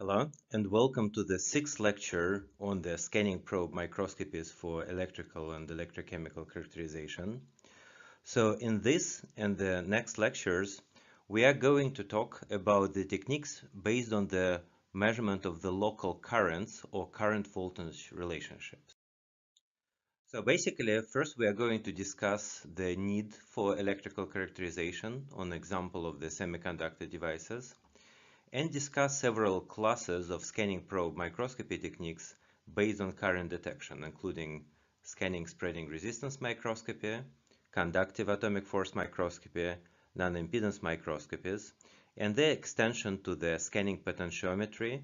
Hello, and welcome to the sixth lecture on the scanning probe microscopies for electrical and electrochemical characterization. So in this and the next lectures, we are going to talk about the techniques based on the measurement of the local currents or current voltage relationships. So basically, first we are going to discuss the need for electrical characterization on example of the semiconductor devices, and discuss several classes of scanning probe microscopy techniques based on current detection, including scanning spreading resistance microscopy, conductive atomic force microscopy, nanoimpedance microscopies, and their extension to the scanning potentiometry,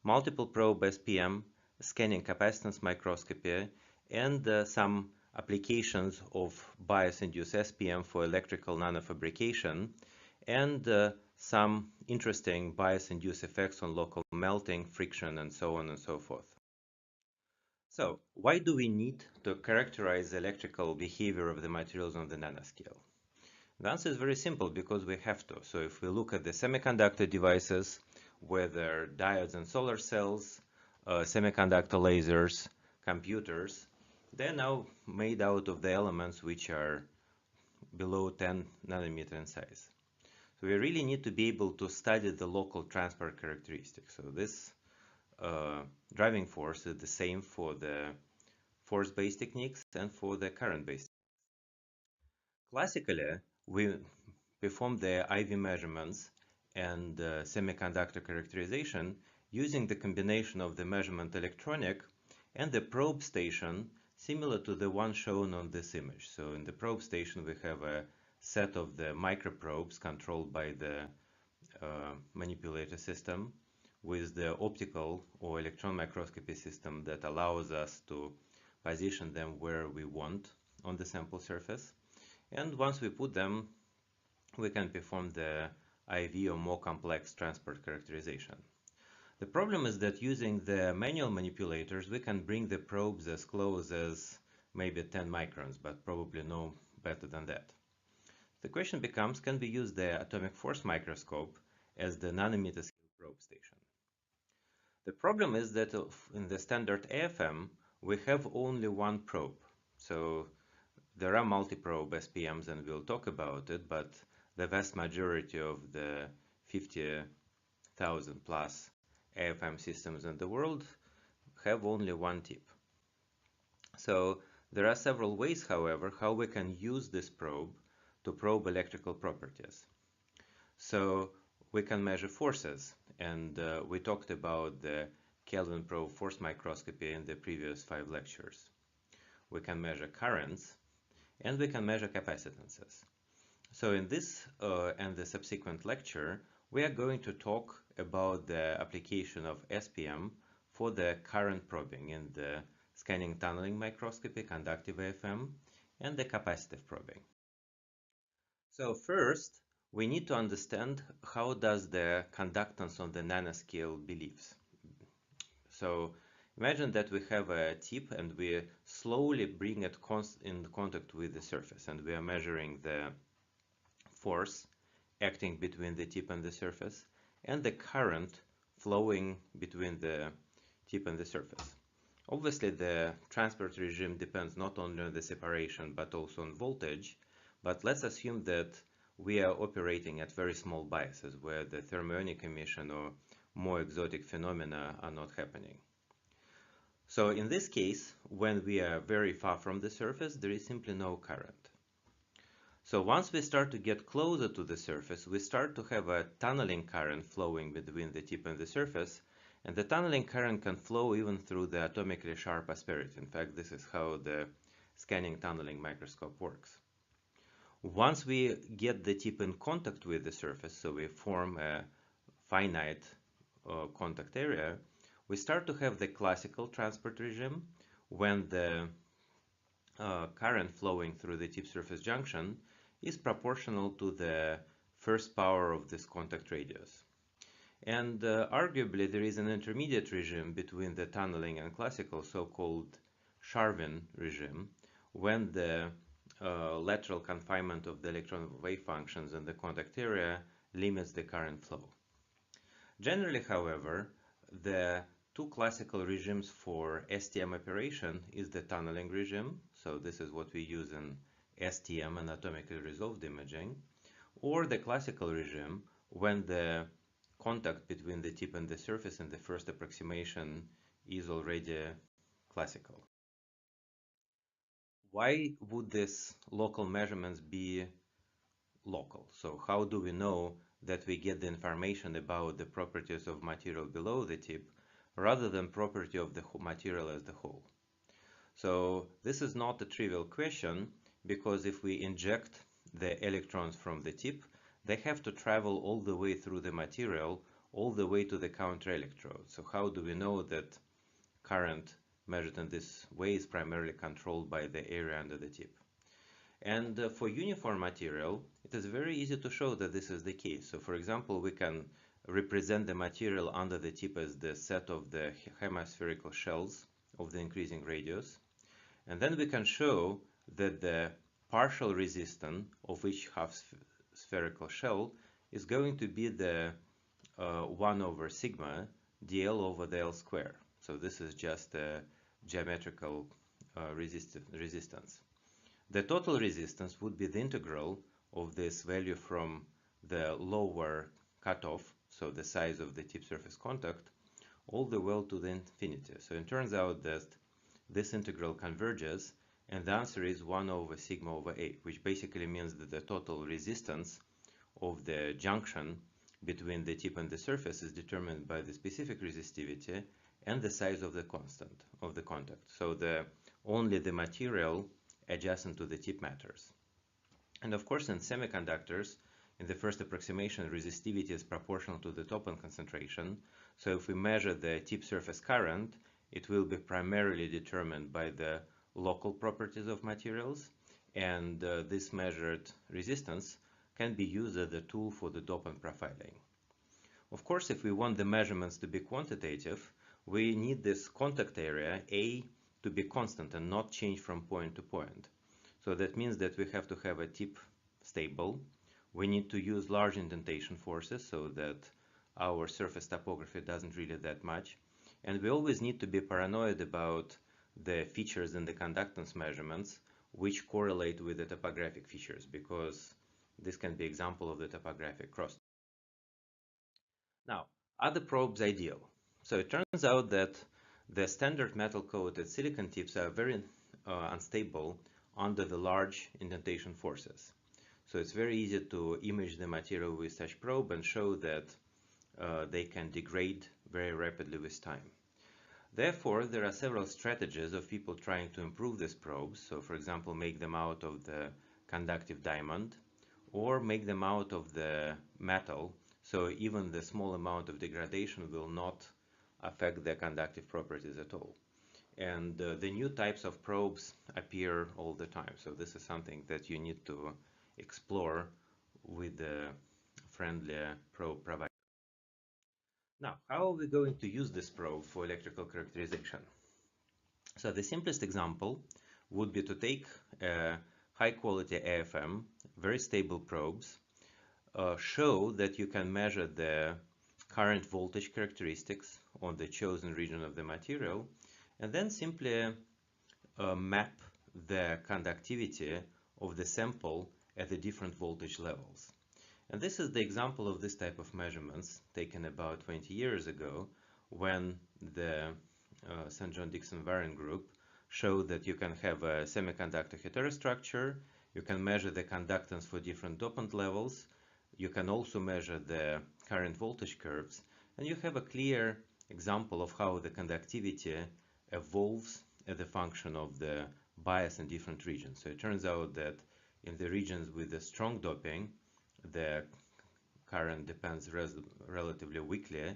multiple probe SPM, scanning capacitance microscopy, and some applications of bias-induced SPM for electrical nanofabrication, and some interesting bias-induced effects on local melting, friction, and so on and so forth. So, why do we need to characterize the electrical behavior of the materials on the nanoscale? The answer is very simple, because we have to. So if we look at the semiconductor devices, whether diodes and solar cells, semiconductor lasers, computers, they're now made out of the elements which are below 10 nanometer in size. So we really need to be able to study the local transport characteristics. So this driving force is the same for the force-based techniques and for the current-based. Classically, we perform the IV measurements and semiconductor characterization using the combination of the measurement electronic and the probe station, similar to the one shown on this image. So in the probe station, we have a set of the microprobes controlled by the manipulator system with the optical or electron microscopy system that allows us to position them where we want on the sample surface. And once we put them, we can perform the IV or more complex transport characterization. The problem is that using the manual manipulators, we can bring the probes as close as maybe 10 microns, but probably no better than that. The question becomes, can we use the atomic force microscope as the nanometer scale probe station? The problem is that in the standard AFM, we have only one probe. So there are multi-probe SPMs, and we'll talk about it, but the vast majority of the 50,000 plus AFM systems in the world have only one tip. So there are several ways, however, how we can use this probe to probe electrical properties. So we can measure forces, and we talked about the Kelvin probe force microscopy in the previous 5 lectures. We can measure currents, and we can measure capacitances. So in this and the subsequent lecture, we are going to talk about the application of SPM for the current probing in the scanning tunneling microscopy, conductive AFM, and the capacitive probing. So first, we need to understand how does the conductance on the nanoscale behaves. So imagine that we have a tip and we slowly bring it in contact with the surface, and we are measuring the force acting between the tip and the surface and the current flowing between the tip and the surface. Obviously, the transport regime depends not only on the separation but also on voltage, but let's assume that we are operating at very small biases where the thermionic emission or more exotic phenomena are not happening. So in this case, when we are very far from the surface, there is simply no current. So once we start to get closer to the surface, we start to have a tunneling current flowing between the tip and the surface, and the tunneling current can flow even through the atomically sharp asperity. In fact, this is how the scanning tunneling microscope works. Once we get the tip in contact with the surface, so we form a finite contact area, we start to have the classical transport regime when the current flowing through the tip surface junction is proportional to the first power of this contact radius. And arguably there is an intermediate regime between the tunneling and classical, so-called Charvin regime, when the lateral confinement of the electron wave functions in the contact area limits the current flow. Generally, however, the two classical regimes for STM operation is the tunneling regime. So this is what we use in STM and atomically resolved imaging, or the classical regime when the contact between the tip and the surface in the first approximation is already classical. Why would these local measurements be local? So how do we know that we get the information about the properties of material below the tip rather than property of the material as the whole? So this is not a trivial question, because if we inject the electrons from the tip, they have to travel all the way through the material, all the way to the counter electrode. So how do we know that current measured in this way is primarily controlled by the area under the tip? And for uniform material, it is very easy to show that this is the case. So for example, we can represent the material under the tip as the set of the hemispherical shells of the increasing radius. And then we can show that the partial resistance of each half spherical shell is going to be the 1 over sigma dl over the L square. So this is just a geometrical resistance. The total resistance would be the integral of this value from the lower cutoff, so the size of the tip surface contact, all the way to the infinity. So it turns out that this integral converges, and the answer is 1 over sigma over A, which basically means that the total resistance of the junction between the tip and the surface is determined by the specific resistivity and the size of the constant of the contact. So only the material adjacent to the tip matters. And of course, in semiconductors, in the first approximation, resistivity is proportional to the dopant concentration. So if we measure the tip surface current, it will be primarily determined by the local properties of materials, and this measured resistance can be used as a tool for the dopant profiling. Of course, if we want the measurements to be quantitative, we need this contact area A to be constant and not change from point to point. So that means that we have to have a tip stable. We need to use large indentation forces so that our surface topography doesn't really that much. And we always need to be paranoid about the features in the conductance measurements which correlate with the topographic features, because this can be example of the topographic cross. Now, are the probes ideal? So it turns out that the standard metal-coated silicon tips are very unstable under the large indentation forces. So it's very easy to image the material with such probe and show that they can degrade very rapidly with time. Therefore, there are several strategies of people trying to improve these probes. So for example, make them out of the conductive diamond, or make them out of the metal, so even the small amount of degradation will not affect the conductive properties at all. And the new types of probes appear all the time, so this is something that you need to explore with the friendly probe provider. Now, how are we going to use this probe for electrical characterization? So the simplest example would be to take high quality AFM, very stable probes, show that you can measure the current voltage characteristics on the chosen region of the material, and then simply map the conductivity of the sample at the different voltage levels. And this is the example of this type of measurements taken about 20 years ago, when the St. John Dickson Warren group showed that you can have a semiconductor heterostructure, you can measure the conductance for different dopant levels, you can also measure the current voltage curves, and you have a clear example of how the conductivity evolves as a function of the bias in different regions. So it turns out that in the regions with the strong doping, the current depends relatively weakly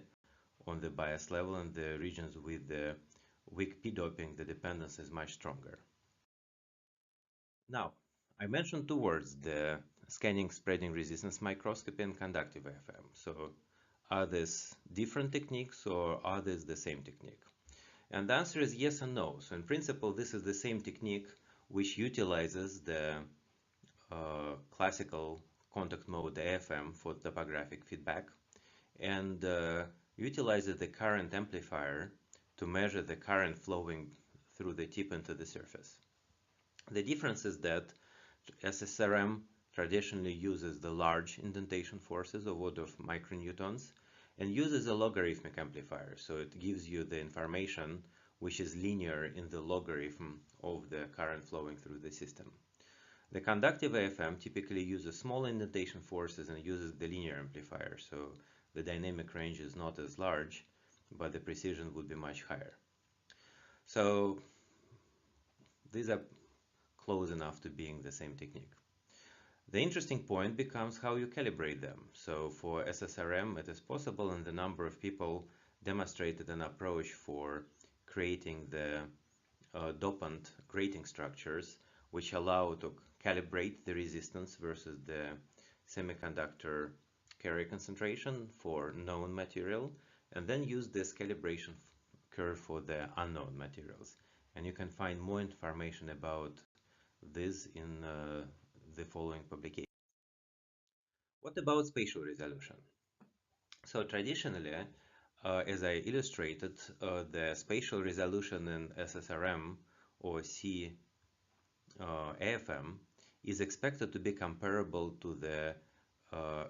on the bias level, and the regions with the weak p doping, the dependence is much stronger. Now, I mentioned two words, the scanning spreading resistance microscopy and conductive AFM. So are these different techniques or are these the same technique? And the answer is yes and no. So in principle, this is the same technique which utilizes the classical contact mode AFM for topographic feedback. And utilizes the current amplifier to measure the current flowing through the tip into the surface. The difference is that SSRM traditionally uses the large indentation forces of order of micronewtons and uses a logarithmic amplifier, so it gives you the information which is linear in the logarithm of the current flowing through the system. The conductive AFM typically uses small indentation forces and uses the linear amplifier, so the dynamic range is not as large, but the precision would be much higher. So these are close enough to being the same technique. The interesting point becomes how you calibrate them. So for SSRM, it is possible, and the number of people demonstrated an approach for creating the dopant grating structures, which allow to calibrate the resistance versus the semiconductor carrier concentration for known material, and then use this calibration curve for the unknown materials. And you can find more information about this in the following publication. What about spatial resolution? So traditionally, as I illustrated, the spatial resolution in SSRM or AFM is expected to be comparable to the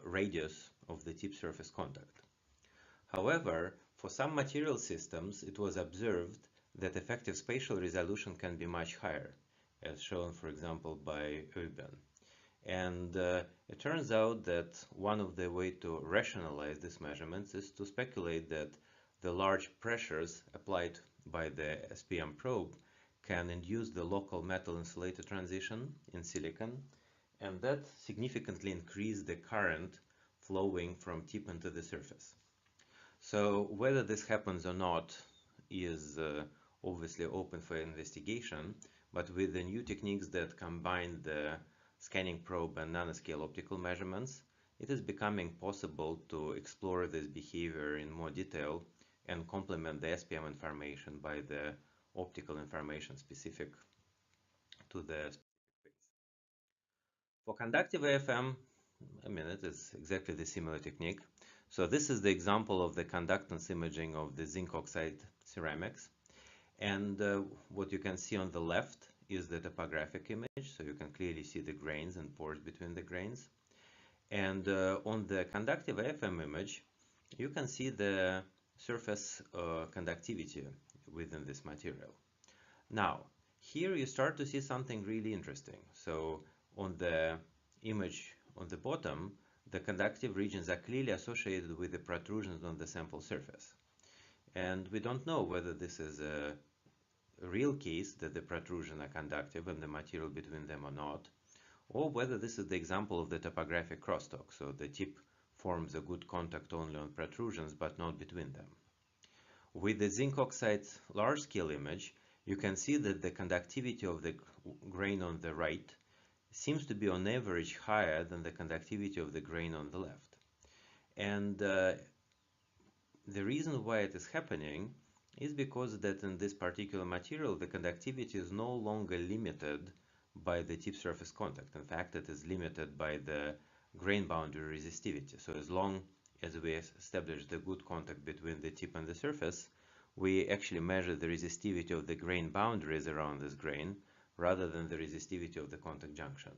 radius of the tip surface contact. However, for some material systems, it was observed that effective spatial resolution can be much higher, as shown, for example, by Urban. And it turns out that one of the ways to rationalize these measurements is to speculate that the large pressures applied by the SPM probe can induce the local metal insulator transition in silicon, and that significantly increase the current flowing from tip into the surface. So whether this happens or not is obviously open for investigation, but with the new techniques that combine the scanning probe and nanoscale optical measurements, it is becoming possible to explore this behavior in more detail and complement the SPM information by the optical information specific to the specific phase. For conductive AFM, it is exactly the similar technique. So this is the example of the conductance imaging of the zinc oxide ceramics. And what you can see on the left is the topographic image, so you can clearly see the grains and pores between the grains. And on the conductive AFM image, you can see the surface conductivity within this material. Now, here you start to see something really interesting. So on the image on the bottom, the conductive regions are clearly associated with the protrusions on the sample surface. And we don't know whether this is a real case that the protrusions are conductive and the material between them or not, or whether this is the example of the topographic crosstalk, so the tip forms a good contact only on protrusions but not between them. With the zinc oxide large-scale image, you can see that the conductivity of the grain on the right seems to be on average higher than the conductivity of the grain on the left. And the reason why it is happening is because that in this particular material, the conductivity is no longer limited by the tip surface contact. In fact, it is limited by the grain boundary resistivity. So as long as we establish the good contact between the tip and the surface, we actually measure the resistivity of the grain boundaries around this grain rather than the resistivity of the contact junction.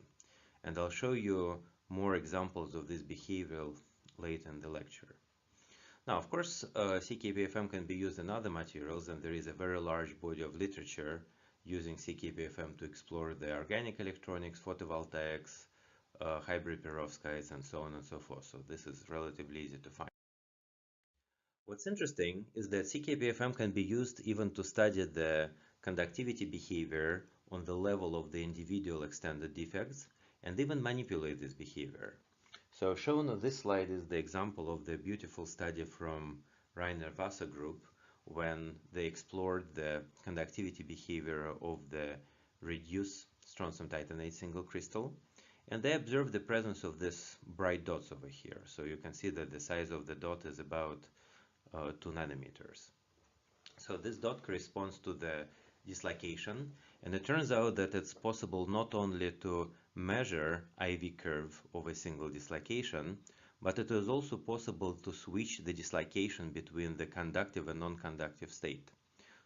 And I'll show you more examples of this behavior later in the lecture. Now, of course, CKPFM can be used in other materials, and there is a very large body of literature using CKPFM to explore the organic electronics, photovoltaics, hybrid perovskites, and so on and so forth. So this is relatively easy to find. What's interesting is that CKPFM can be used even to study the conductivity behavior on the level of the individual extended defects and even manipulate this behavior. So shown on this slide is the example of the beautiful study from Rainer Wasser group when they explored the conductivity behavior of the reduced strontium titanate single crystal, and they observed the presence of these bright dots over here. So you can see that the size of the dot is about 2 nanometers. So this dot corresponds to the dislocation, and it turns out that it's possible not only to measure IV curve of a single dislocation, but it is also possible to switch the dislocation between the conductive and non-conductive state.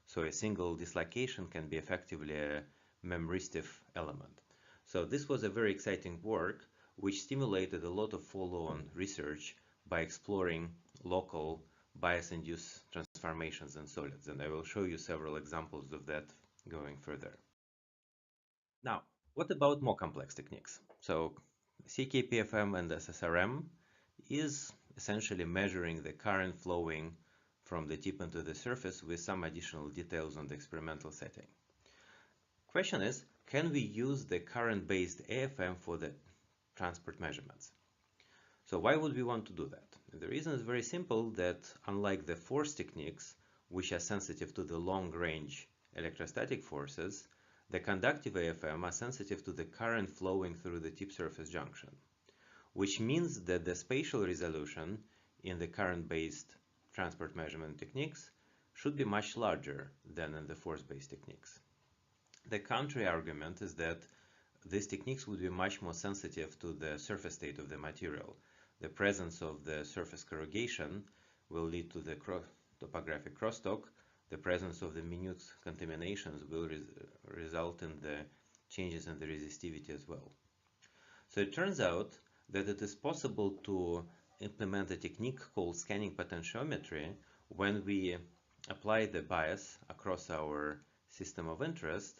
So a single dislocation can be effectively a memristive element. So this was a very exciting work which stimulated a lot of follow-on research by exploring local bias-induced transformations in solids, and I will show you several examples of that going further. Now, what about more complex techniques? So CKPFM and SSRM is essentially measuring the current flowing from the tip into the surface with some additional details on the experimental setting. Question is, can we use the current-based AFM for the transport measurements? So why would we want to do that? The reason is very simple, that unlike the force techniques, which are sensitive to the long-range electrostatic forces, the conductive AFM are sensitive to the current flowing through the tip surface junction, which means that the spatial resolution in the current-based transport measurement techniques should be much larger than in the force-based techniques. The counter-argument is that these techniques would be much more sensitive to the surface state of the material. The presence of the surface corrugation will lead to the topographic crosstalk. The presence of the minute contaminations will result in the changes in the resistivity as well. So it turns out that it is possible to implement a technique called scanning potentiometry when we apply the bias across our system of interest,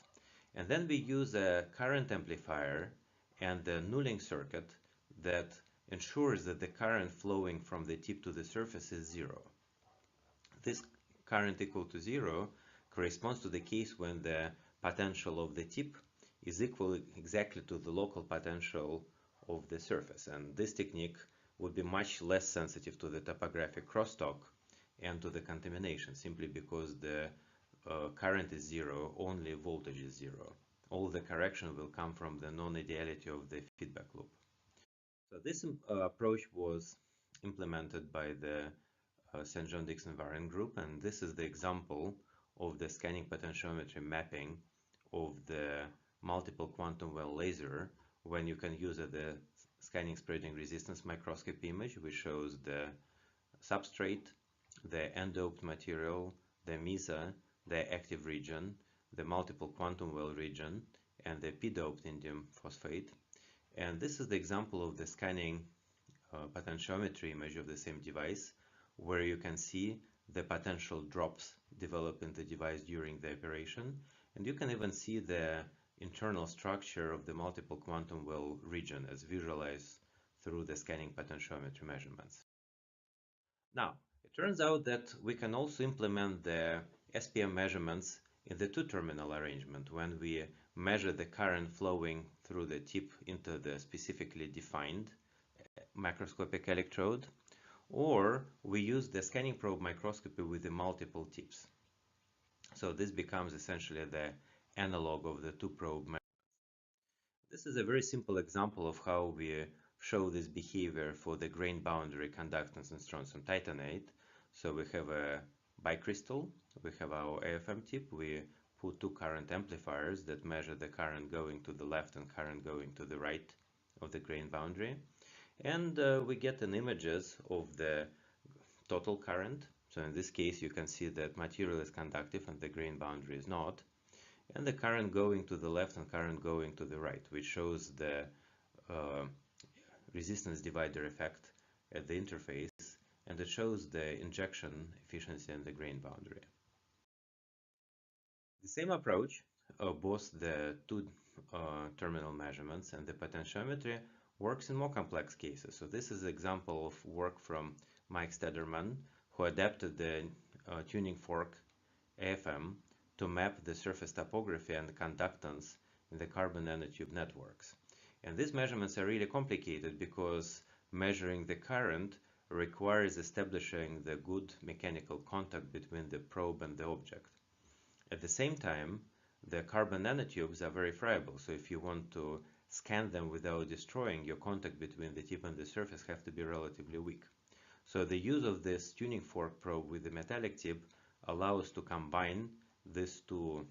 and then we use a current amplifier and a nulling circuit that ensures that the current flowing from the tip to the surface is zero. This current equal to zero corresponds to the case when the potential of the tip is equal exactly to the local potential of the surface, and this technique would be much less sensitive to the topographic crosstalk and to the contamination, simply because the current is zero, only voltage is zero. All the correction will come from the non-ideality of the feedback loop. So this approach was implemented by the St. John Dixon Variant group, and this is the example of the scanning potentiometry mapping of the multiple quantum well laser, when you can use the scanning spreading resistance microscopy image, which shows the substrate, the n-doped material, the MESA, the active region, the multiple quantum well region, and the p-doped indium phosphate. And this is the example of the scanning potentiometry image of the same device, where you can see the potential drops develop in the device during the operation, and you can even see the internal structure of the multiple quantum well region as visualized through the scanning potentiometry measurements. Now, it turns out that we can also implement the SPM measurements in the two-terminal arrangement when we measure the current flowing through the tip into the specifically defined macroscopic electrode, or we use the scanning probe microscopy with the multiple tips. So this becomes essentially the analog of the two-probe measurements. This is a very simple example of how we show this behavior for the grain boundary conductance in strontium titanate. So we have a bicrystal, we have our AFM tip, we put two current amplifiers that measure the current going to the left and current going to the right of the grain boundary, and we get an images of the total current. So in this case you can see that material is conductive and the grain boundary is not, and the current going to the left and current going to the right, which shows the resistance divider effect at the interface, and it shows the injection efficiency in the grain boundary. The same approach, both the two terminal measurements and the potentiometry, works in more complex cases. So this is an example of work from Mike Stederman, who adapted the tuning fork AFM to map the surface topography and conductance in the carbon nanotube networks. And these measurements are really complicated because measuring the current requires establishing the good mechanical contact between the probe and the object. At the same time, the carbon nanotubes are very friable, so if you want to scan them without destroying, your contact between the tip and the surface have to be relatively weak. So the use of this tuning fork probe with the metallic tip allows to combine these two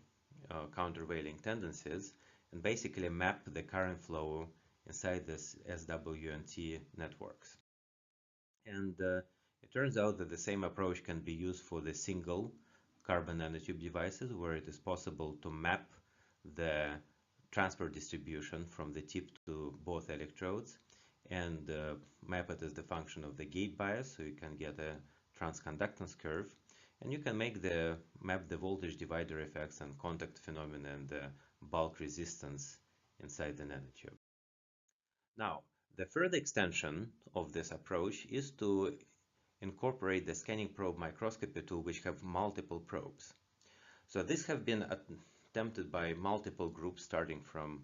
countervailing tendencies and basically map the current flow inside this SW and T networks. And it turns out that the same approach can be used for the single carbon nanotube devices, where it is possible to map the transport distribution from the tip to both electrodes and map it as the function of the gate bias, so you can get a transconductance curve, and you can map the voltage divider effects and contact phenomena and the bulk resistance inside the nanotube. Now, the further extension of this approach is to incorporate the scanning probe microscopy tool, which have multiple probes. So this have been attempted by multiple groups starting from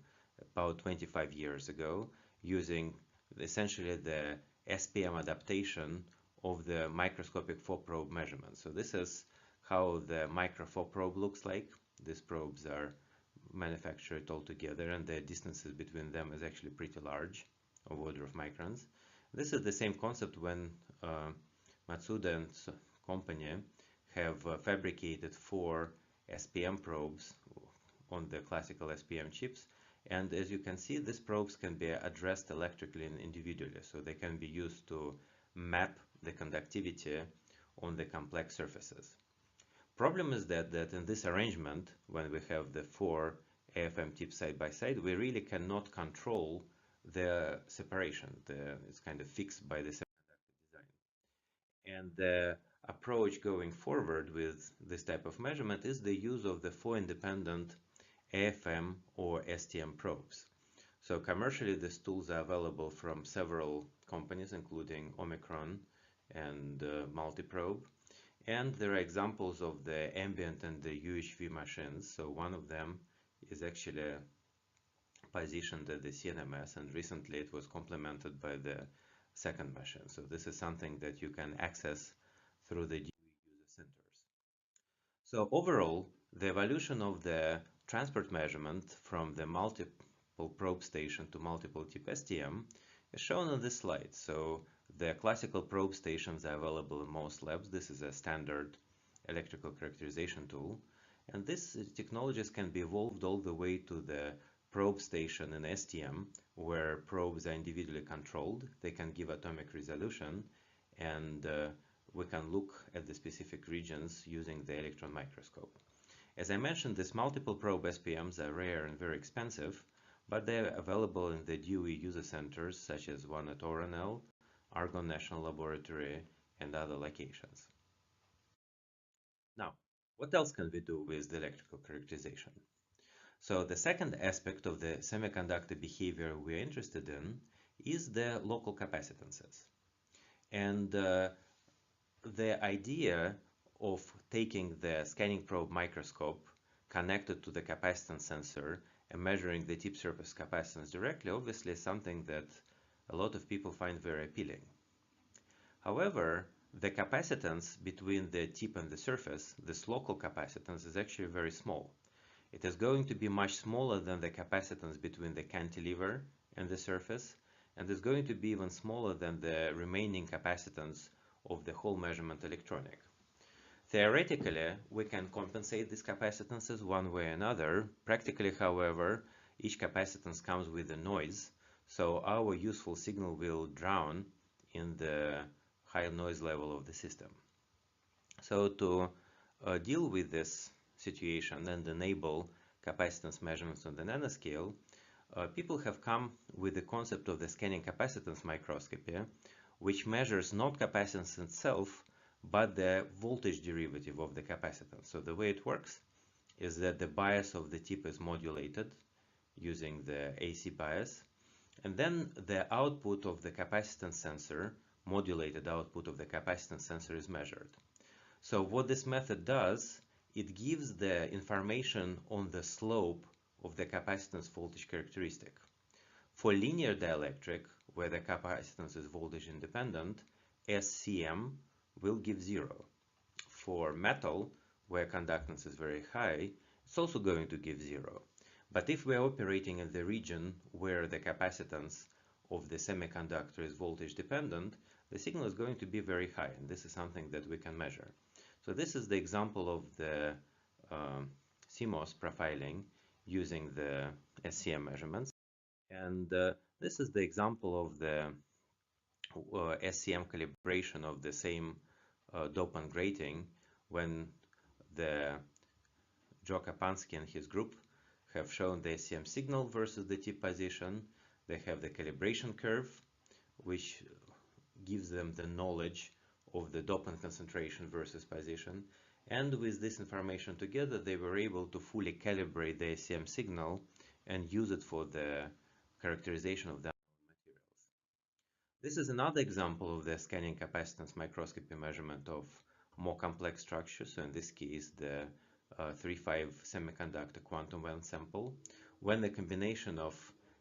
about 25 years ago, using essentially the SPM adaptation of the microscopic 4-probe measurement. So this is how the micro 4-probe looks like. These probes are manufactured all together, and the distances between them is actually pretty large, of order of microns. This is the same concept when Matsuda and company have fabricated 4 SPM probes on the classical SPM chips. And as you can see, these probes can be addressed electrically and individually. So they can be used to map the conductivity on the complex surfaces. Problem is that in this arrangement, when we have the 4 AFM tips side by side, we really cannot control the separation. It's kind of fixed by the semiconductor design. And the approach going forward with this type of measurement is the use of the 4 independent AFM or STM probes. So commercially, these tools are available from several companies, including Omicron and Multiprobe. And there are examples of the ambient and the UHV machines. So one of them is actually positioned at the CNMS, and recently it was complemented by the second machine. So this is something that you can access through the DOE user centers. So overall, the evolution of the transport measurement from the multiple probe station to multiple tip STM is shown on this slide. So the classical probe stations are available in most labs. This is a standard electrical characterization tool. And these technologies can be evolved all the way to the probe station in STM, where probes are individually controlled. They can give atomic resolution, and we can look at the specific regions using the electron microscope. As I mentioned, these multiple probe SPMs are rare and very expensive, but they're available in the DOE user centers, such as one at Oranel, Argonne National Laboratory, and other locations. Now, what else can we do with the electrical characterization? So the second aspect of the semiconductor behavior we're interested in is the local capacitances. And the idea of taking the scanning probe microscope connected to the capacitance sensor and measuring the tip surface capacitance directly obviously is something that a lot of people find very appealing. However, the capacitance between the tip and the surface, this local capacitance, is actually very small. It is going to be much smaller than the capacitance between the cantilever and the surface, and is going to be even smaller than the remaining capacitance of the whole measurement electronic. Theoretically, we can compensate these capacitances one way or another. Practically, however, each capacitance comes with a noise, so our useful signal will drown in the high noise level of the system. So to deal with this situation and enable capacitance measurements on the nanoscale, people have come with the concept of the scanning capacitance microscopy, which measures not capacitance itself, but the voltage derivative of the capacitance. So the way it works is that the bias of the tip is modulated using the AC bias, and then the output of the capacitance sensor, modulated output of the capacitance sensor, is measured. So what this method does, it gives the information on the slope of the capacitance voltage characteristic. For linear dielectric, where the capacitance is voltage independent, SCM will give 0. For metal, where conductance is very high, it's also going to give 0. But if we're operating in the region where the capacitance of the semiconductor is voltage dependent, the signal is going to be very high, and this is something that we can measure. So this is the example of the CMOS profiling using the SCM measurements. And this is the example of the SCM calibration of the same dopant grating when the Joe Kapansky and his group have shown the SCM signal versus the tip position. They have the calibration curve, which gives them the knowledge of the dopant concentration versus position. And with this information together, they were able to fully calibrate the SCM signal and use it for the characterization of the materials. This is another example of the scanning capacitance microscopy measurement of more complex structures. So in this case, the 3,5 semiconductor quantum valence sample, when the combination of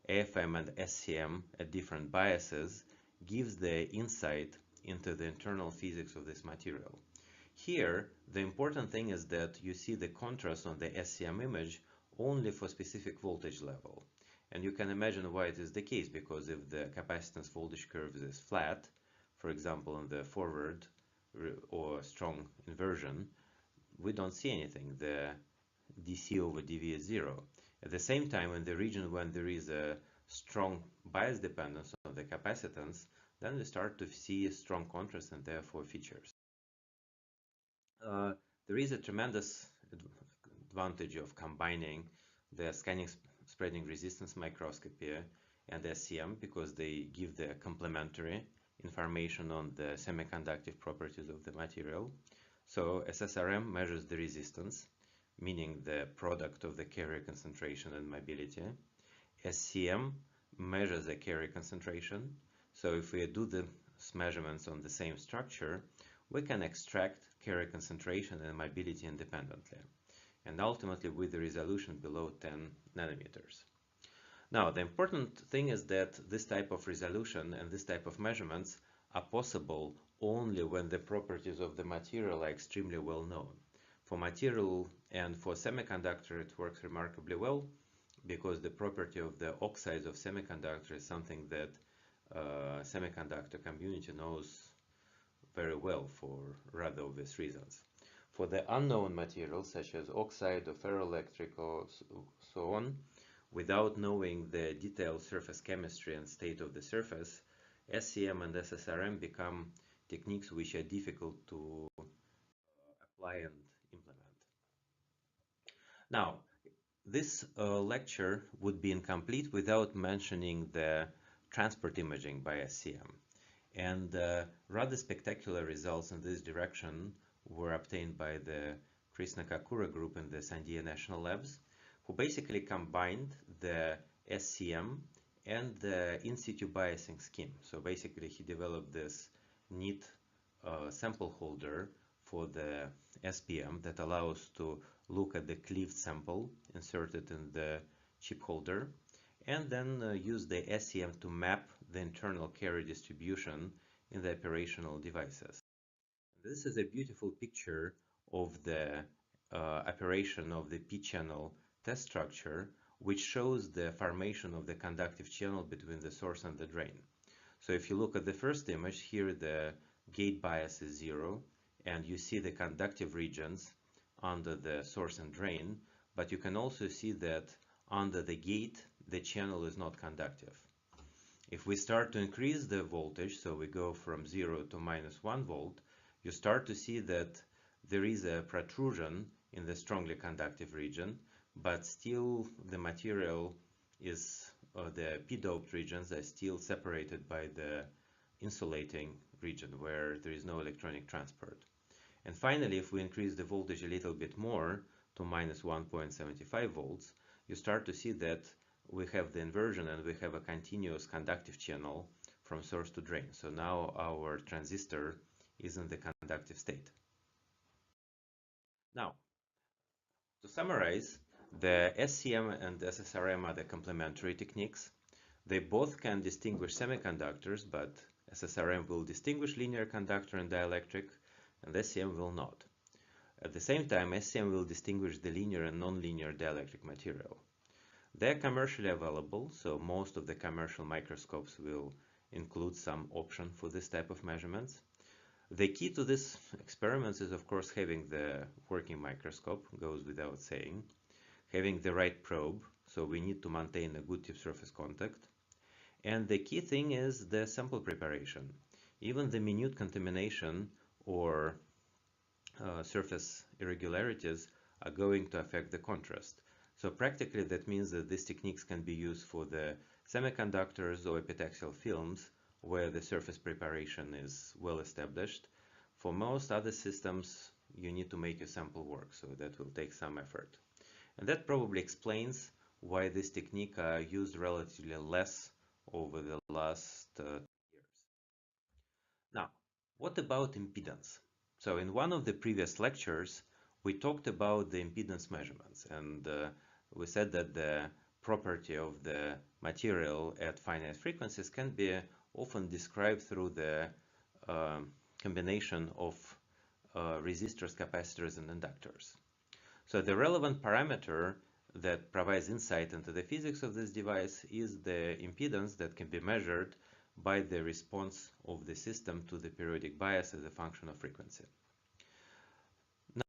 AFM and SCM at different biases gives the insight into the internal physics of this material. Here, the important thing is that you see the contrast on the SCM image only for specific voltage level. And you can imagine why it is the case, because if the capacitance voltage curve is flat, for example, in the forward or strong inversion, we don't see anything. The dc over dv is 0. At the same time, in the region when there is a strong bias dependence on the capacitance, then we start to see a strong contrast and therefore features. There is a tremendous advantage of combining the spreading resistance microscopy and SCM, because they give the complementary information on the semiconductive properties of the material. So SSRM measures the resistance, meaning the product of the carrier concentration and mobility. SCM measures the carrier concentration. So if we do the measurements on the same structure, we can extract carrier concentration and mobility independently, and ultimately with the resolution below 10 nanometers. Now, the important thing is that this type of resolution and this type of measurements are possible only when the properties of the material are extremely well known. For material and for semiconductor, it works remarkably well, because the property of the oxides of semiconductor is something that semiconductor community knows very well for rather obvious reasons. For the unknown materials such as oxide or ferroelectric or so on, without knowing the detailed surface chemistry and state of the surface, SCM and SSRM become techniques which are difficult to apply and implement. Now, this lecture would be incomplete without mentioning the transport imaging by SCM. And rather spectacular results in this direction were obtained by the Chris Nakakura group in the Sandia National Labs, who basically combined the SCM and the in situ biasing scheme. So basically he developed this neat sample holder for the SPM that allows to look at the cleaved sample inserted in the chip holder, and then use the SCM to map the internal carrier distribution in the operational devices. This is a beautiful picture of the operation of the p-channel test structure, which shows the formation of the conductive channel between the source and the drain. So if you look at the first image, here the gate bias is 0, and you see the conductive regions under the source and drain, but you can also see that under the gate the channel is not conductive. If we start to increase the voltage, so we go from 0 to -1 volt, you start to see that there is a protrusion in the strongly conductive region, but still the material is, the p-doped regions are still separated by the insulating region where there is no electronic transport. And finally, if we increase the voltage a little bit more to -1.75 volts, you start to see that we have the inversion and we have a continuous conductive channel from source to drain. So now our transistor is in the conductive state. Now, to summarize, the SCM and SSRM are the complementary techniques. They both can distinguish semiconductors, but SSRM will distinguish linear conductor and dielectric, and SCM will not. At the same time, SCM will distinguish the linear and non-linear dielectric material. They are commercially available, so most of the commercial microscopes will include some option for this type of measurements. The key to this experiments is, of course, having the working microscope, goes without saying, having the right probe, so we need to maintain a good tip surface contact, And the key thing is the sample preparation. Even the minute contamination or surface irregularities are going to affect the contrast. So practically that means that these techniques can be used for the semiconductors or epitaxial films where the surface preparation is well established. For most other systems, you need to make your sample work, so that will take some effort. And that probably explains why this technique are used relatively less over the last years. Now, what about impedance? So in one of the previous lectures, we talked about the impedance measurements, and we said that the property of the material at finite frequencies can be often described through the combination of resistors, capacitors, and inductors. So the relevant parameter that provides insight into the physics of this device is the impedance that can be measured by the response of the system to the periodic bias as a function of frequency. Now,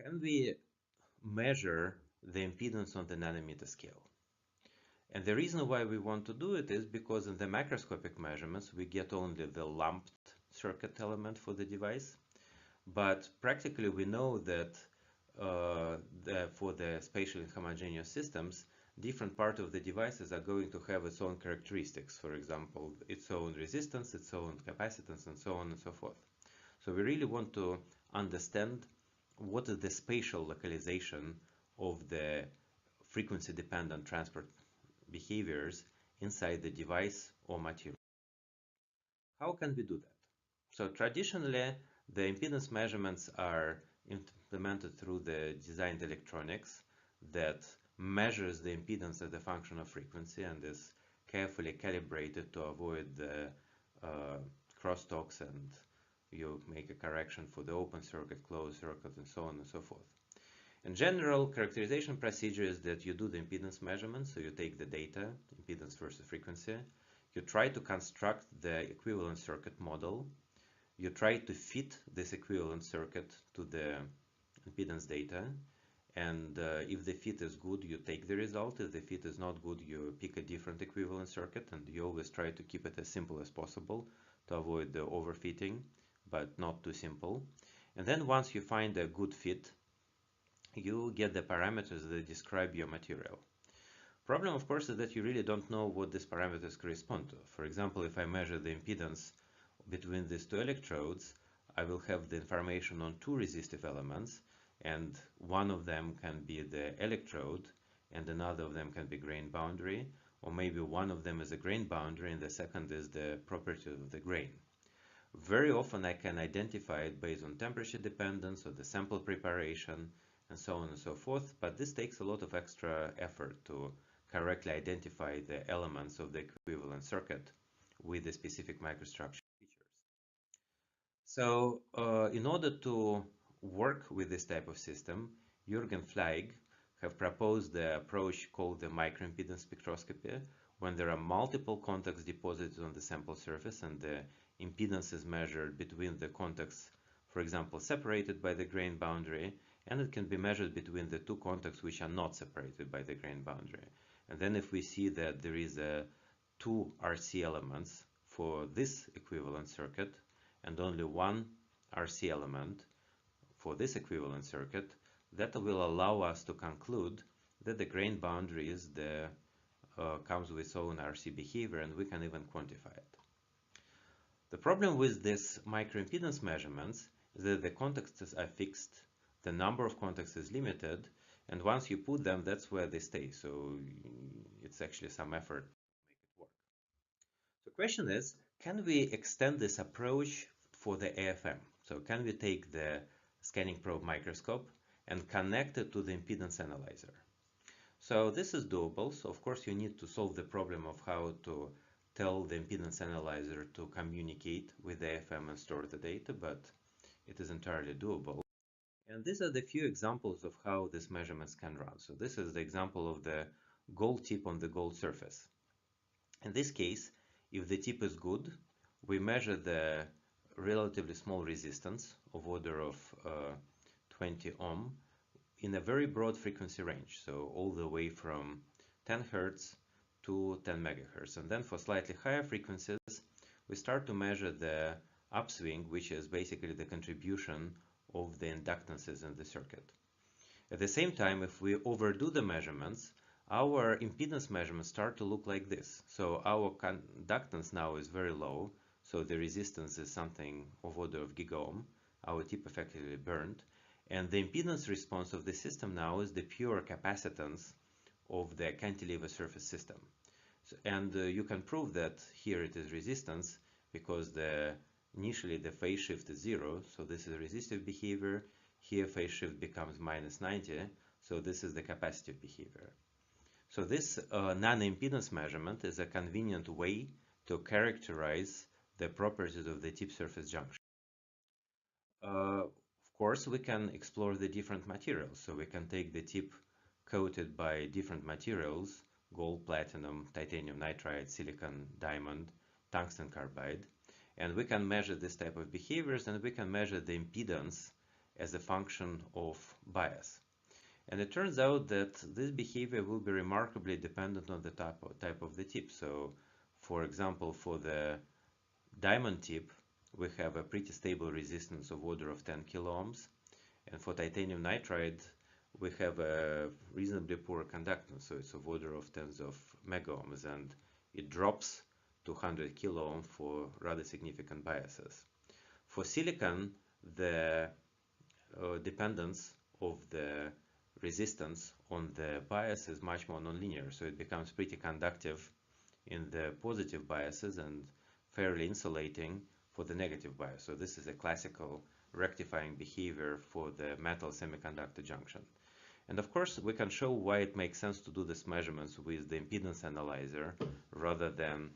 can we measure the impedance on the nanometer scale? And the reason why we want to do it is because in the macroscopic measurements we get only the lumped circuit element for the device, but practically we know that for the spatial and homogeneous systems, different parts of the devices are going to have its own characteristics. For example, its own resistance, its own capacitance, and so on and so forth. So we really want to understand what is the spatial localization of the frequency-dependent transport behaviors inside the device or material. How can we do that? So traditionally, the impedance measurements are implemented through the designed electronics that measures the impedance as a function of frequency and is carefully calibrated to avoid the crosstalks, and you make a correction for the open circuit, closed circuit, and so on and so forth. In general, characterization procedure is that you do the impedance measurement, so you take the data, impedance versus frequency, you try to construct the equivalent circuit model, you try to fit this equivalent circuit to the impedance data, and if the fit is good, you take the result. If the fit is not good, you pick a different equivalent circuit, and you always try to keep it as simple as possible to avoid the overfitting, but not too simple. And then once you find a good fit, you get the parameters that describe your material. Problem, of course, is that you really don't know what these parameters correspond to. For example, if I measure the impedance between these two electrodes, I will have the information on two resistive elements, and one of them can be the electrode and another of them can be grain boundary, or maybe one of them is a grain boundary and the second is the property of the grain. Very often I can identify it based on temperature dependence or the sample preparation and so on and so forth, but this takes a lot of extra effort to correctly identify the elements of the equivalent circuit with the specific microstructure features. So in order to work with this type of system, Jürgen Fleig have proposed the approach called the microimpedance spectroscopy, when there are multiple contacts deposited on the sample surface and the impedance is measured between the contacts, for example, separated by the grain boundary, and it can be measured between the two contacts which are not separated by the grain boundary. And then if we see that there is two RC elements for this equivalent circuit and only one RC element for this equivalent circuit, that will allow us to conclude that the grain boundary is comes with its own RC behavior, and we can even quantify it. The problem with this microimpedance measurements is that the contacts are fixed, the number of contacts is limited, and once you put them, that's where they stay. So it's actually some effort to make it work. The question is, can we extend this approach for the AFM? So can we take the scanning probe microscope and connect it to the impedance analyzer? So this is doable. So of course you need to solve the problem of how to tell the impedance analyzer to communicate with the AFM and store the data, but it is entirely doable. And these are the few examples of how these measurements can run. So this is the example of the gold tip on the gold surface. In this case, if the tip is good, we measure the relatively small resistance of order of 20 ohm in a very broad frequency range. So all the way from 10 Hertz to 10 megahertz. And then for slightly higher frequencies, we start to measure the upswing, which is basically the contribution of the inductances in the circuit. At the same time, if we overdo the measurements, our impedance measurements start to look like this. So our conductance now is very low, so the resistance is something of order of gigaohm. Our tip effectively burned. And the impedance response of the system now is the pure capacitance of the cantilever surface system. And you can prove that here it is resistance because initially the phase shift is 0, so this is resistive behavior. Here phase shift becomes minus 90, so this is the capacitive behavior. So this nanoimpedance measurement is a convenient way to characterize the properties of the tip surface junction. Of course, we can explore the different materials, so we can take the tip coated by different materials: gold, platinum, titanium nitride, silicon, diamond, tungsten carbide, and we can measure this type of behaviors, and we can measure the impedance as a function of bias. And it turns out that this behavior will be remarkably dependent on the type of the tip. So, for example, for the diamond tip, we have a pretty stable resistance of order of 10 kilo ohms, and for titanium nitride, we have a reasonably poor conductance, so it's of order of tens of mega ohms, and it drops to 100 kilo ohm for rather significant biases. For silicon, the dependence of the resistance on the bias is much more nonlinear, so it becomes pretty conductive in the positive biases and fairly insulating for the negative bias. So this is a classical rectifying behavior for the metal semiconductor junction. And of course, we can show why it makes sense to do these measurements with the impedance analyzer rather than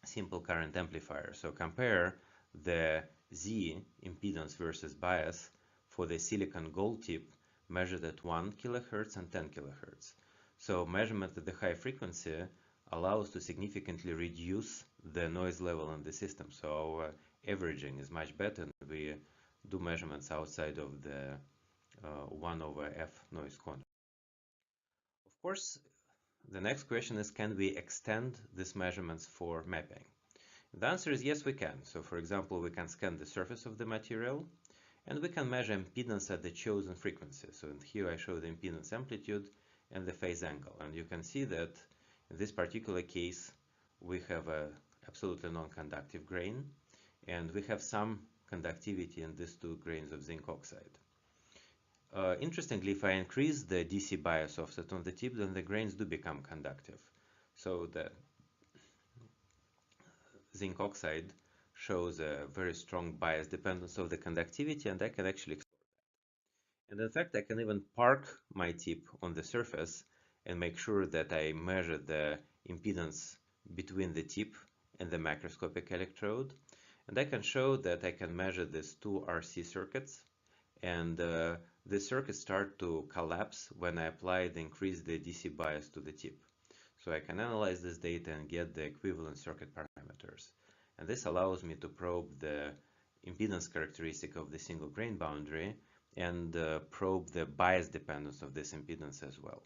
simple current amplifier. So compare the Z impedance versus bias for the silicon gold tip measured at 1 kilohertz and 10 kilohertz. So measurement at the high frequency allows to significantly reduce the noise level in the system. So our averaging is much better, and we do measurements outside of the 1/f noise corner. Of course, the next question is, can we extend these measurements for mapping? The answer is yes, we can. So for example, we can scan the surface of the material, and we can measure impedance at the chosen frequency. So here I show the impedance amplitude and the phase angle. And you can see that in this particular case, we have a absolutely non-conductive grain, and we have some conductivity in these two grains of zinc oxide. Interestingly, if I increase the DC bias offset on the tip, then the grains do become conductive. So the zinc oxide shows a very strong bias dependence of the conductivity, and I can actually explore that. And in fact, I can even park my tip on the surface and make sure that I measure the impedance between the tip and the macroscopic electrode. And I can show that I can measure these two RC circuits, and the circuits start to collapse when I apply the DC bias to the tip. So I can analyze this data and get the equivalent circuit parameters. And this allows me to probe the impedance characteristic of the single grain boundary and probe the bias dependence of this impedance as well.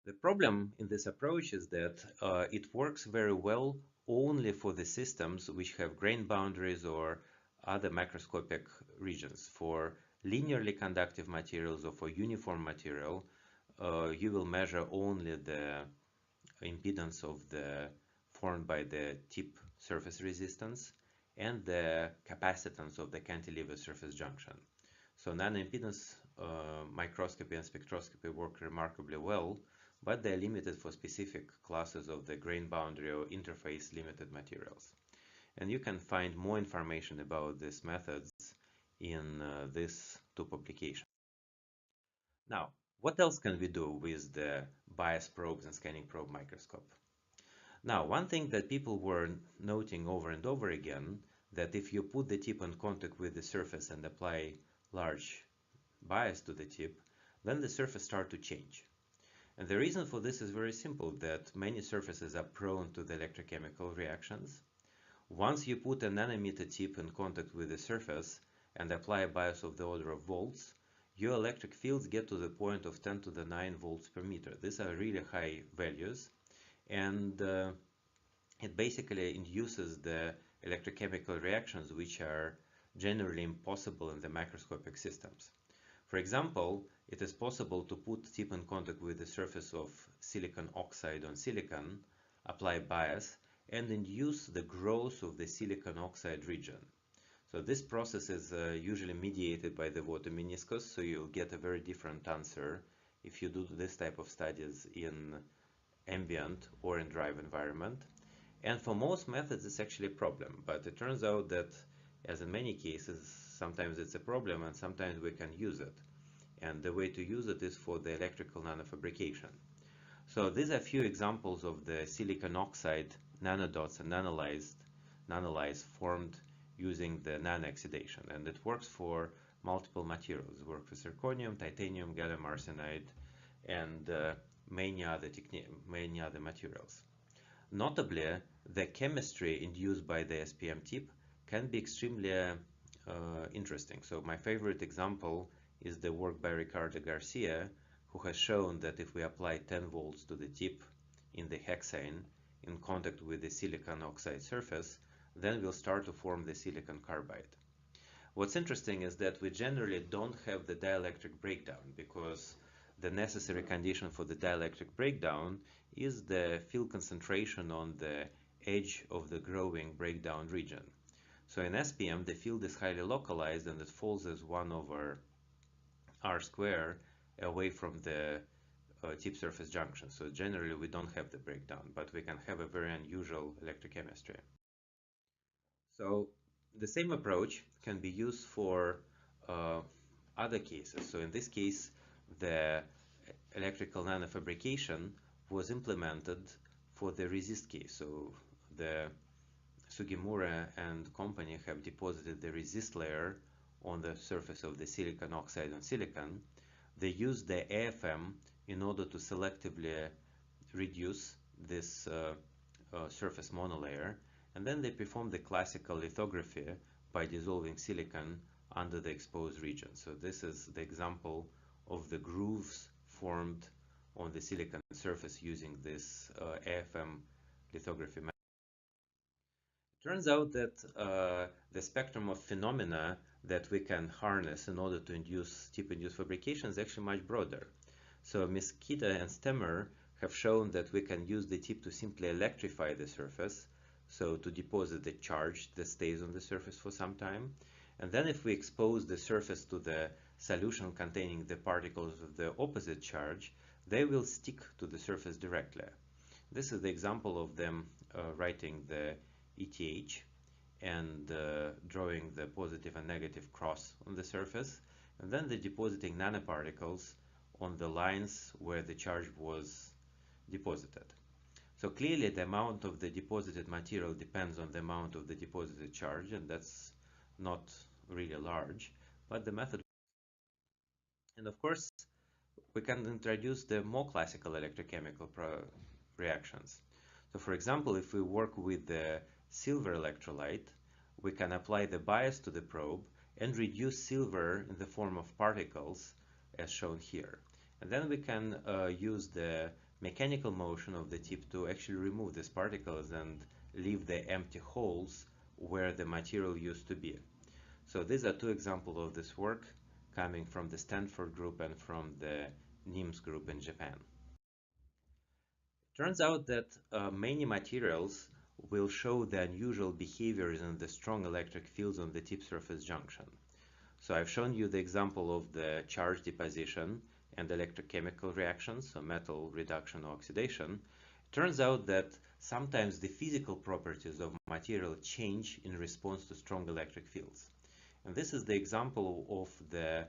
The problem in this approach is that it works very well only for the systems which have grain boundaries or other macroscopic regions. For linearly conductive materials or for uniform material, you will measure only the impedance of the formed by the tip surface resistance and the capacitance of the cantilever surface junction. So nanoimpedance microscopy and spectroscopy work remarkably well, but they're limited for specific classes of the grain boundary or interface limited materials. And you can find more information about these methods in these two publications. Now, what else can we do with the bias probes and scanning probe microscope? Now, one thing that people were noting over and over again, that if you put the tip in contact with the surface and apply large bias to the tip, then the surface starts to change. And the reason for this is very simple, that many surfaces are prone to the electrochemical reactions. Once you put a nanometer tip in contact with the surface and apply a bias of the order of volts, your electric fields get to the point of 10 to the 9 volts per meter. These are really high values, and it basically induces the electrochemical reactions which are generally impossible in the microscopic systems. For example, it is possible to put tip in contact with the surface of silicon oxide on silicon, apply bias, and induce the growth of the silicon oxide region. So this process is usually mediated by the water meniscus, so you'll get a very different answer if you do this type of studies in ambient or in dry environment. And for most methods, it's actually a problem, but it turns out that, as in many cases, sometimes it's a problem and sometimes we can use it. And the way to use it is for the electrical nanofabrication. So these are a few examples of the silicon oxide nanodots and nanoliths formed using the nano-oxidation, and it works for multiple materials. It works for zirconium, titanium, gallium arsenide, and many other materials. Notably, the chemistry induced by the SPM tip can be extremely interesting. So my favorite example is the work by Ricardo Garcia, who has shown that if we apply 10 volts to the tip in the hexane in contact with the silicon oxide surface, then we'll start to form the silicon carbide. What's interesting is that we generally don't have the dielectric breakdown, because the necessary condition for the dielectric breakdown is the field concentration on the edge of the growing breakdown region. So in SPM, the field is highly localized and it falls as 1 over r square away from the tip surface junction. So generally we don't have the breakdown, but we can have a very unusual electrochemistry. So the same approach can be used for other cases. So in this case, the electrical nanofabrication was implemented for the resist case. So the Sugimura and company have deposited the resist layer on the surface of the silicon oxide on silicon. They use the AFM in order to selectively reduce this surface monolayer, and then they perform the classical lithography by dissolving silicon under the exposed region. So this is the example of the grooves formed on the silicon surface using this AFM lithography method. It turns out that the spectrum of phenomena that we can harness in order to induce tip-induced fabrication is actually much broader. So Miskita and Stemmer have shown that we can use the tip to simply electrify the surface, so to deposit the charge that stays on the surface for some time. And then if we expose the surface to the solution containing the particles of the opposite charge, they will stick to the surface directly. This is the example of them writing the ETH and drawing the positive and negative cross on the surface, and then they're depositing nanoparticles on the lines where the charge was deposited. So clearly the amount of the deposited material depends on the amount of the deposited charge, and that's not really large, but the method. And of course, we can introduce the more classical electrochemical reactions. So for example, if we work with the silver electrolyte, we can apply the bias to the probe and reduce silver in the form of particles as shown here. And then we can use the mechanical motion of the tip to actually remove these particles and leave the empty holes where the material used to be. So these are two examples of this work coming from the Stanford group and from the NIMS group in Japan. Turns out that many materials will show the unusual behaviors in the strong electric fields on the tip surface junction. So I've shown you the example of the charge deposition and electrochemical reactions, so metal reduction or oxidation. It turns out that sometimes the physical properties of material change in response to strong electric fields. And this is the example of the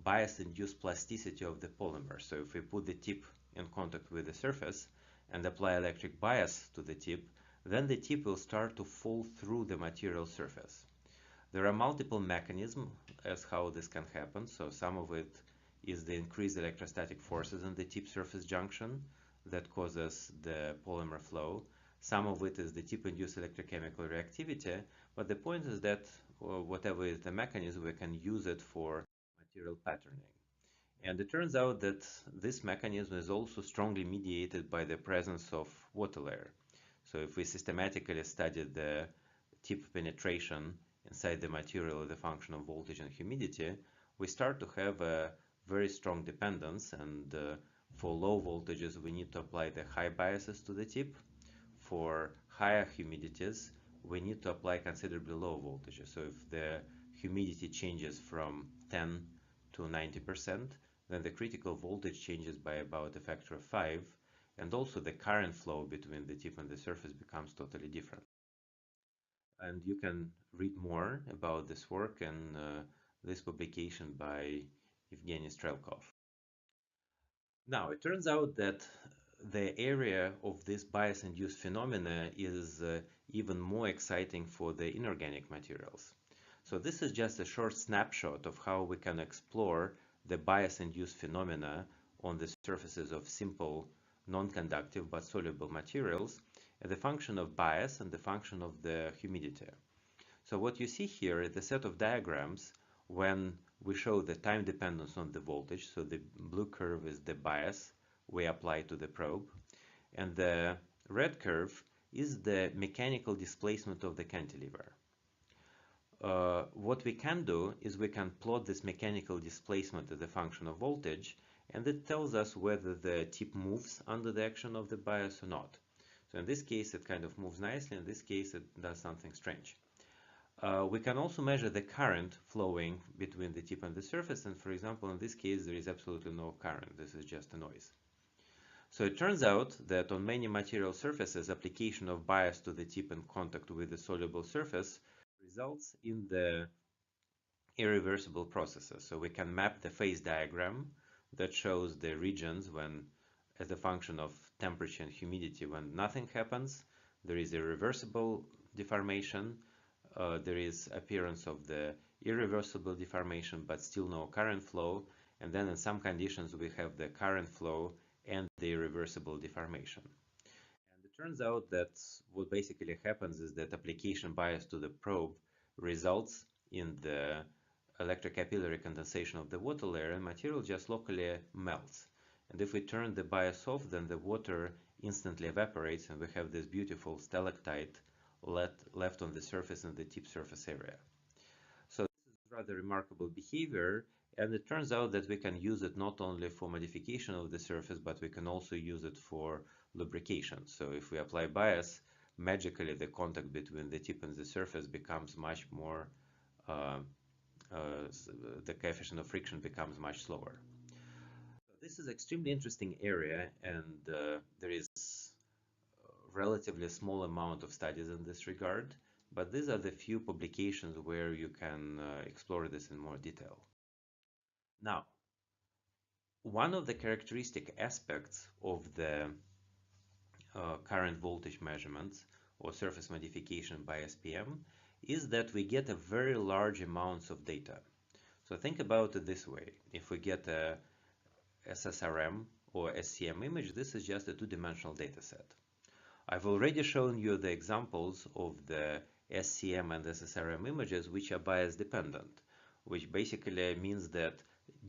bias-induced plasticity of the polymer. So if we put the tip in contact with the surface and apply electric bias to the tip, then the tip will start to fall through the material surface. There are multiple mechanisms as how this can happen. So some of it is the increased electrostatic forces in the tip surface junction that causes the polymer flow. Some of it is the tip-induced electrochemical reactivity, but the point is that whatever is the mechanism, we can use it for material patterning. And it turns out that this mechanism is also strongly mediated by the presence of water layer. So if we systematically study the tip penetration inside the material as a function of voltage and humidity, we start to have a very strong dependence, and for low voltages we need to apply the high biases to the tip. For higher humidities we need to apply considerably low voltages. So if the humidity changes from 10 to 90%, then the critical voltage changes by about a factor of 5, and also the current flow between the tip and the surface becomes totally different. And you can read more about this work in this publication by Evgeny Strelkov. Now, it turns out that the area of this bias-induced phenomena is even more exciting for the inorganic materials. So this is just a short snapshot of how we can explore the bias-induced phenomena on the surfaces of simple non-conductive but soluble materials as a function of bias and the function of the humidity. So what you see here is a set of diagrams when we show the time dependence on the voltage. So the blue curve is the bias we apply to the probe, and the red curve is the mechanical displacement of the cantilever. What we can do is we can plot this mechanical displacement as a function of voltage, and it tells us whether the tip moves under the action of the bias or not. So in this case it kind of moves nicely, in this case it does something strange. We can also measure the current flowing between the tip and the surface, and for example in this case there is absolutely no current, this is just a noise. So it turns out that on many material surfaces application of bias to the tip in contact with the soluble surface results in the irreversible processes. So we can map the phase diagram that shows the regions when, as a function of temperature and humidity, when nothing happens, there is irreversible deformation. There is appearance of the irreversible deformation but still no current flow, and then in some conditions we have the current flow and the irreversible deformation. And it turns out that what basically happens is that application bias to the probe results in the electrocapillary condensation of the water layer, and material just locally melts. And if we turn the bias off, then the water instantly evaporates and we have this beautiful stalactite left on the surface in the tip surface area. So this is rather remarkable behavior, and it turns out that we can use it not only for modification of the surface, but we can also use it for lubrication. So if we apply bias, magically the contact between the tip and the surface becomes much more, the coefficient of friction becomes much slower. So this is extremely interesting area, and there is relatively small amount of studies in this regard, but these are the few publications where you can explore this in more detail. Now, one of the characteristic aspects of the current voltage measurements or surface modification by SPM is that we get a very large amounts of data. So think about it this way. If we get a SSRM or SCM image, this is just a two-dimensional data set. I've already shown you the examples of the SCM and SSRM images which are bias dependent, which basically means that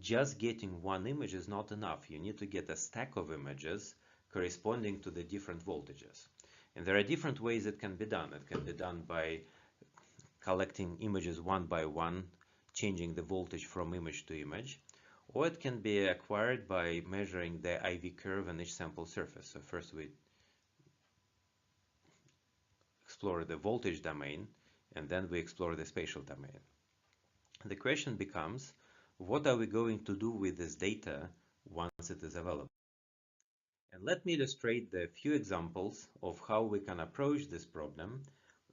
just getting one image is not enough. You need to get a stack of images corresponding to the different voltages. And there are different ways it can be done. It can be done by collecting images one by one, changing the voltage from image to image, or it can be acquired by measuring the IV curve on each sample surface. So first we explore the voltage domain, and then we explore the spatial domain. The question becomes, what are we going to do with this data once it is available? And let me illustrate the few examples of how we can approach this problem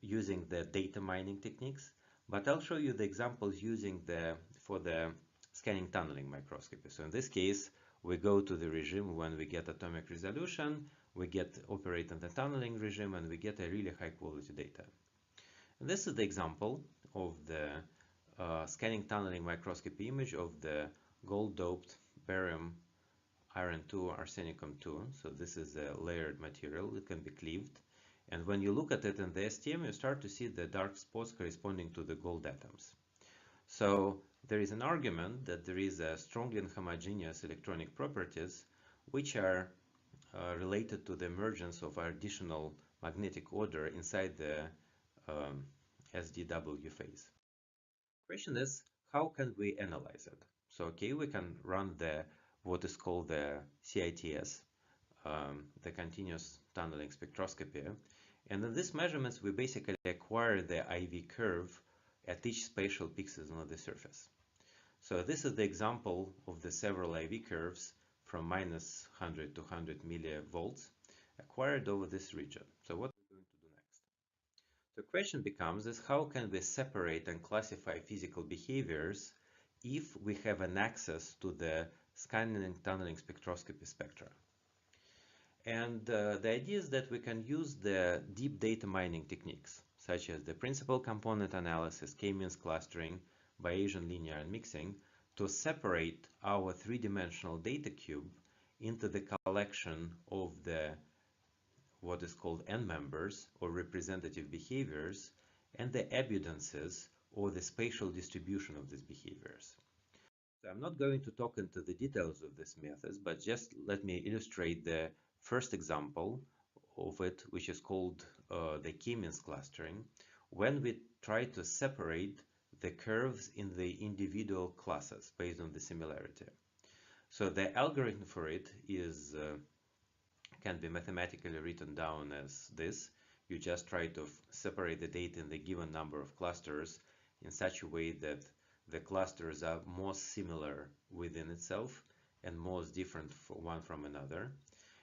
using the data mining techniques, but I'll show you the examples using for the scanning tunneling microscopy. So in this case, we go to the regime when we get atomic resolution, we operate in the tunneling regime, and we get a really high quality data. And this is the example of the scanning tunneling microscopy image of the gold-doped barium iron 2 arsenicum 2. So this is a layered material, it can be cleaved. And when you look at it in the STM, you start to see the dark spots corresponding to the gold atoms. So there is an argument that there is a strongly inhomogeneous electronic properties which are related to the emergence of additional magnetic order inside the um, SDW phase. Question is, how can we analyze it? So, okay, we can run what is called the CITS, the continuous tunneling spectroscopy. And in these measurements, we basically acquire the IV curve at each spatial pixel on the surface. So this is the example of the several IV curves from minus 100 to 100 millivolts acquired over this region. So what are we going to do next? The question becomes is how can we separate and classify physical behaviors if we have an access to the scanning and tunneling spectroscopy spectra? And the idea is that we can use the deep data mining techniques, such as the principal component analysis, K-means clustering, Bayesian linear and mixing, to separate our three-dimensional data cube into the collection of the what is called N-members or representative behaviors and the evidences or the spatial distribution of these behaviors. So I'm not going to talk into the details of this methods, but just let me illustrate the first example of it, which is called the K-means clustering, when we try to separate the curves in the individual classes based on the similarity. So the algorithm for it is can be mathematically written down as this. You just try to separate the data in the given number of clusters in such a way that the clusters are most similar within itself and most different one from another.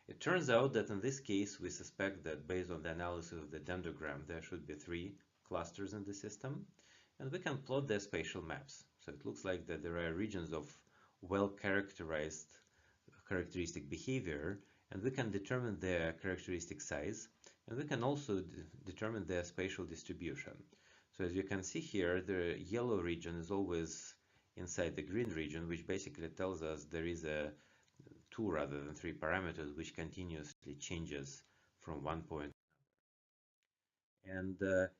It turns out that in this case, we suspect that based on the analysis of the dendrogram, there should be 3 clusters in the system, and we can plot their spatial maps. So it looks like that there are regions of well-characterized characteristic behavior, and we can determine their characteristic size, and we can also determine their spatial distribution. So as you can see here, the yellow region is always inside the green region, which basically tells us there is a 2 rather than 3 parameters which continuously changes from one point. And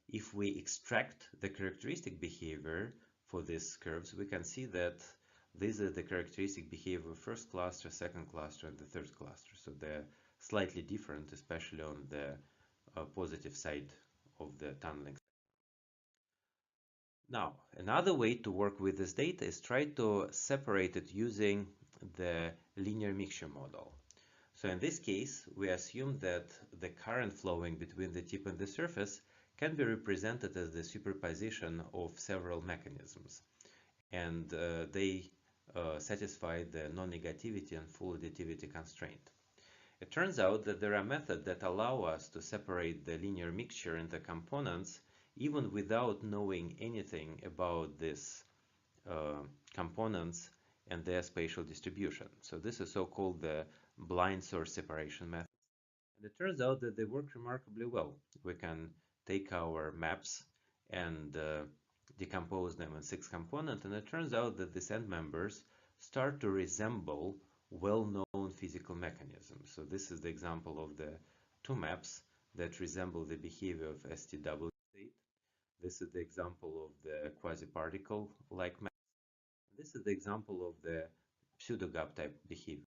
if we extract the characteristic behavior for these curves, we can see that these are the characteristic behavior of first cluster, second cluster, and the third cluster. So they're slightly different, especially on the positive side of the tunneling. Now, another way to work with this data is try to separate it using the linear mixture model. So in this case, we assume that the current flowing between the tip and the surface can be represented as the superposition of several mechanisms. And they satisfy the non-negativity and full additivity constraint. It turns out that there are methods that allow us to separate the linear mixture into components even without knowing anything about these components and their spatial distribution. So this is so-called the blind source separation method. And it turns out that they work remarkably well. We can take our maps and decompose them in 6 components, and it turns out that these end members start to resemble well-known physical mechanisms. So this is the example of the 2 maps that resemble the behavior of STW state. This is the example of the quasi-particle-like maps. This is the example of the pseudo-gap type behavior.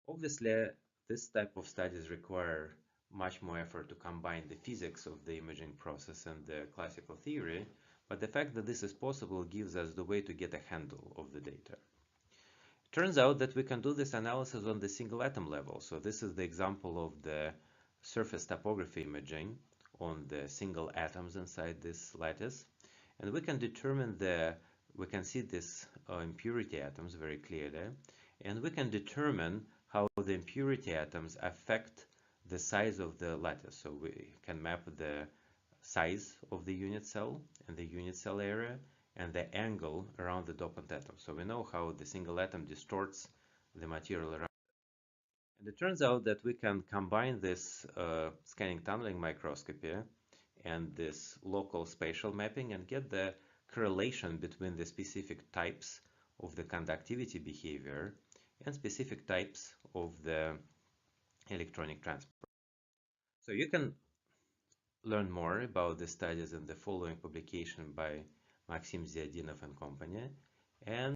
Obviously, this type of studies require much more effort to combine the physics of the imaging process and the classical theory, but the fact that this is possible gives us the way to get a handle of the data. It turns out that we can do this analysis on the single atom level. So this is the example of the surface topography imaging on the single atoms inside this lattice. And we can determine we can see these impurity atoms very clearly, and we can determine how the impurity atoms affect the size of the lattice. So we can map the size of the unit cell and the unit cell area and the angle around the dopant atom. So we know how the single atom distorts the material around. And it turns out that we can combine this scanning tunneling microscopy and this local spatial mapping and get the correlation between the specific types of the conductivity behavior and specific types of the electronic transport. So you can learn more about the studies in the following publication by Maxim Ziadinov and company. And